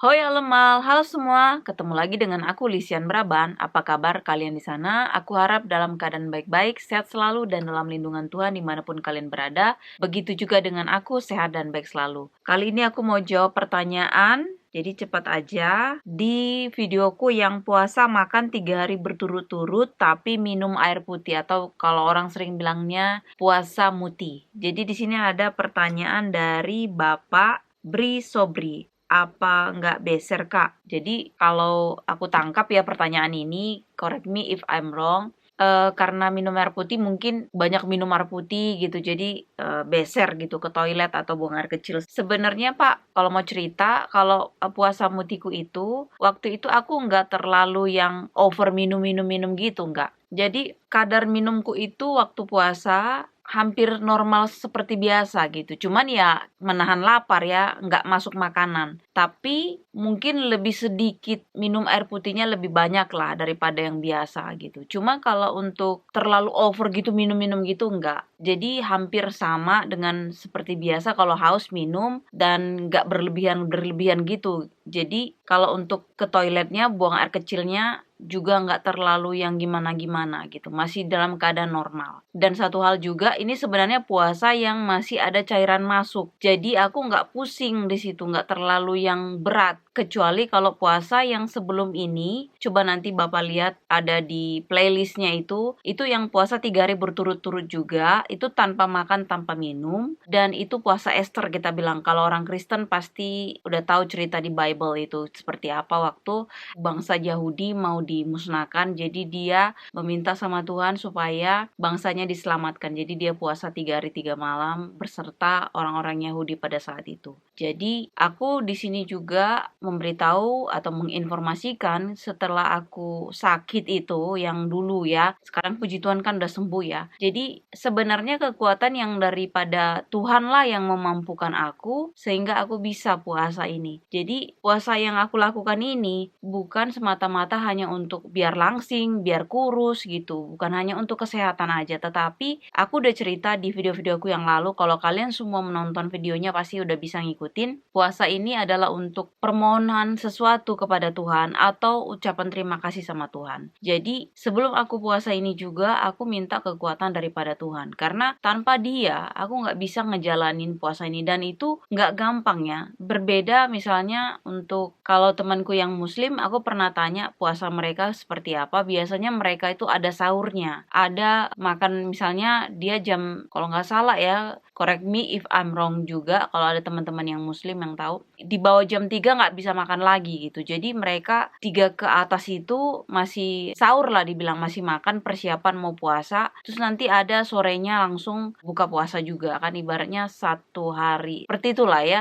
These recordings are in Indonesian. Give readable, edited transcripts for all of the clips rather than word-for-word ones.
Hoi Alemal, halo semua. Ketemu lagi dengan aku Lisian Braban. Apa kabar kalian di sana? Aku harap dalam keadaan baik-baik, sehat selalu dan dalam lindungan Tuhan dimanapun kalian berada. Begitu juga dengan aku, sehat dan baik selalu. Kali ini aku mau jawab pertanyaan. Jadi cepat aja. Di videoku yang puasa makan 3 hari berturut-turut tapi minum air putih, atau kalau orang sering bilangnya puasa muti. Jadi di sini ada pertanyaan dari Bapak Bri Sobri. Apa nggak beser, Kak? Jadi kalau aku tangkap ya pertanyaan ini, correct me if I'm wrong. Karena minum air putih, mungkin banyak minum air putih gitu, jadi beser gitu ke toilet atau buang air kecil. Sebenarnya Pak, kalau mau cerita, kalau puasa mutiku itu, waktu itu aku nggak terlalu yang over minum-minum gitu, nggak. Jadi kadar minumku itu waktu puasa hampir normal seperti biasa gitu. Cuman ya menahan lapar ya, nggak masuk makanan. Tapi mungkin lebih sedikit minum air putihnya lebih banyak lah daripada yang biasa gitu. Cuma kalau untuk terlalu over gitu minum-minum gitu nggak. Jadi hampir sama dengan seperti biasa, kalau haus minum dan nggak berlebihan gitu. Jadi kalau untuk ke toiletnya, buang air kecilnya juga nggak terlalu yang gimana-gimana gitu, masih dalam keadaan normal. Dan satu hal juga, ini sebenarnya puasa yang masih ada cairan masuk, jadi aku nggak pusing di situ, nggak terlalu yang berat. Kecuali kalau puasa yang sebelum ini, coba nanti Bapak lihat ada di playlistnya itu yang puasa 3 hari berturut-turut juga, itu tanpa makan, tanpa minum, dan itu puasa Esther kita bilang. Kalau orang Kristen pasti udah tahu cerita di Bible itu seperti apa waktu bangsa Yahudi mau dimusnahkan, jadi dia meminta sama Tuhan supaya bangsanya diselamatkan. Jadi dia puasa 3 hari 3 malam berserta orang-orang Yahudi pada saat itu. Jadi aku di sini juga memberitahu atau menginformasikan setelah aku sakit itu yang dulu ya. Sekarang puji Tuhan kan udah sembuh ya. Jadi sebenarnya kekuatan yang daripada Tuhan lah yang memampukan aku sehingga aku bisa puasa ini. Jadi puasa yang aku lakukan ini bukan semata-mata hanya untuk biar langsing, biar kurus gitu. Bukan hanya untuk kesehatan aja, tetapi aku udah cerita di video-videoku yang lalu. Kalau kalian semua menonton videonya pasti udah bisa ngikutin. Puasa ini adalah untuk permohonan sesuatu kepada Tuhan atau ucapan terima kasih sama Tuhan. Jadi sebelum aku puasa ini juga aku minta kekuatan daripada Tuhan, karena tanpa dia aku nggak bisa ngejalanin puasa ini. Dan itu nggak gampang ya. Berbeda misalnya untuk kalau temanku yang muslim, aku pernah tanya puasa mereka seperti apa. Biasanya mereka itu ada sahurnya, ada makan, misalnya dia jam, kalau nggak salah ya, correct me if I'm wrong juga, kalau ada teman-teman yang muslim yang tahu, di bawah jam 3 nggak bisa makan lagi gitu. Jadi mereka 3 ke atas itu masih sahur lah dibilang, masih makan persiapan mau puasa, terus nanti ada sorenya langsung buka puasa juga kan, ibaratnya 1 hari seperti itulah ya.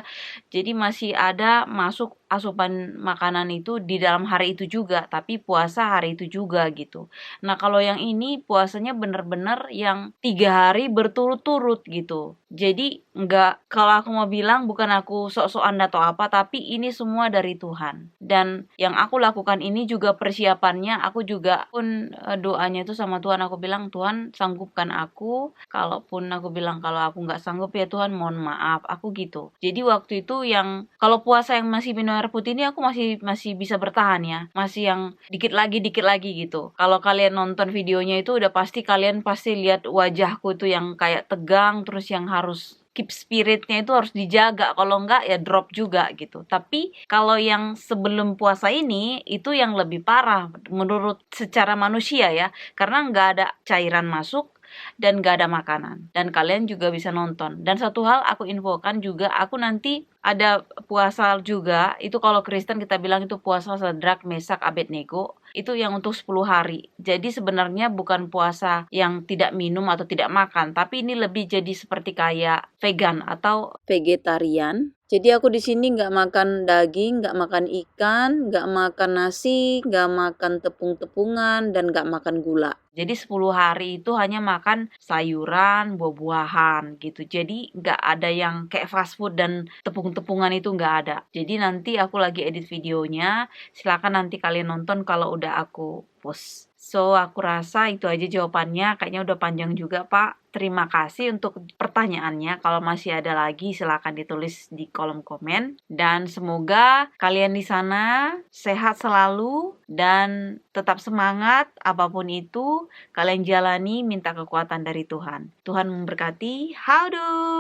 Jadi masih ada masuk asupan makanan itu di dalam hari itu juga, tapi puasa hari itu juga gitu. Nah kalau yang ini puasanya bener-bener yang 3 hari berturut-turut gitu. Jadi nggak, kalau aku mau bilang bukan aku sok-sokan atau apa, tapi ini semua dari Tuhan. Dan yang aku lakukan ini juga persiapannya, aku juga pun doanya itu sama Tuhan, aku bilang Tuhan sanggupkan aku, kalaupun aku bilang kalau aku nggak sanggup ya Tuhan mohon maaf, aku gitu. Jadi waktu itu yang kalau puasa yang masih minum air putih ini aku masih bisa bertahan ya, masih yang dikit lagi gitu. Kalau kalian nonton videonya itu udah pasti kalian pasti lihat wajahku itu yang kayak tegang, terus yang harus keep spiritnya itu harus dijaga, kalau enggak ya drop juga gitu. Tapi kalau yang sebelum puasa ini itu yang lebih parah menurut secara manusia ya, karena nggak ada cairan masuk dan gak ada makanan, dan kalian juga bisa nonton. Dan satu hal aku infokan juga, aku nanti ada puasa juga, itu kalau Kristen kita bilang itu puasa Sadrak, Mesak, Abednego, itu yang untuk 10 hari. Jadi sebenarnya bukan puasa yang tidak minum atau tidak makan, tapi ini lebih jadi seperti kayak vegan atau vegetarian. Jadi aku di sini nggak makan daging, nggak makan ikan, nggak makan nasi, nggak makan tepung-tepungan, dan nggak makan gula. Jadi 10 hari itu hanya makan sayuran, buah-buahan gitu. Jadi nggak ada yang kayak fast food dan tepung-tepungan, itu nggak ada. Jadi nanti aku lagi edit videonya, silakan nanti kalian nonton kalau udah aku post. So aku rasa itu aja jawabannya, kayaknya udah panjang juga Pak. Terima kasih untuk pertanyaannya. Kalau masih ada lagi, silakan ditulis di kolom komen. Dan semoga kalian di sana sehat selalu dan tetap semangat. Apapun itu, kalian jalani, minta kekuatan dari Tuhan. Tuhan memberkati. Howdo!